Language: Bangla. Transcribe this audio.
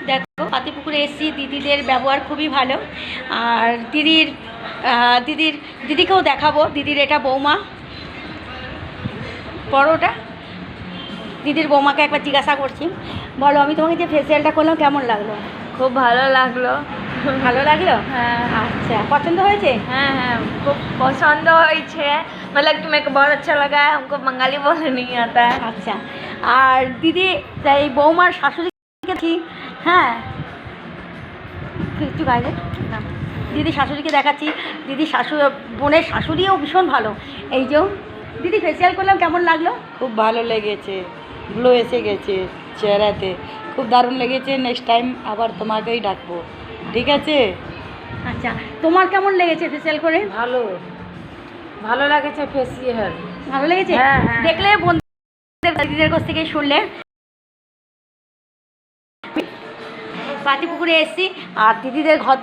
দেখো পাতিপুকুরে এসেছি, দিদিদের ব্যবহার খুবই ভালো। আর দিদিকেও দেখাবো। দিদির এটা বৌমা, পরোটা দিদির বৌমাকে একবার জিজ্ঞাসা করছি। বলো, আমি তোমাকে যে ফেসিয়ালটা করলাম কেমন লাগলো? খুব ভালো লাগলো। ভালো লাগলো? হ্যাঁ। আচ্ছা, পছন্দ হয়েছে? हाँ हाँ खूब पसंद है, मतलब कि मेरे को बहुत अच्छा लगा है। हमको बंगाली बोलने नहीं आता है। আচ্ছা, আর দিদি এই বৌমার শাশুড়িকে কি, হ্যাঁ একটু গাইলে না, দিদি শাশুড়িকে দেখাচ্ছি। দিদি বোনের শাশুড়িও ভীষণ ভালো। এই যে দিদি ফেসিয়াল করলাম, কেমন লাগলো? খুব ভালো লেগেছে, গ্লো এসে গেছে চেহারাতে, খুব দারুণ লেগেছে। নেক্সট টাইম আবার তোমাকেই ডাকবো, ঠিক আছে? আচ্ছা, তোমার কেমন লেগেছে ফেসিয়াল করে? ভালো ভালো লাগেছে ফেসিয়াল। ভালো লেগেছে? হ্যাঁ, হ্যাঁ। দেখলে বন্ধুদের দিদিদের কাছ থেকে শুনলে। পাতিপুকুরে এসেছি আর দিদিদের ঘর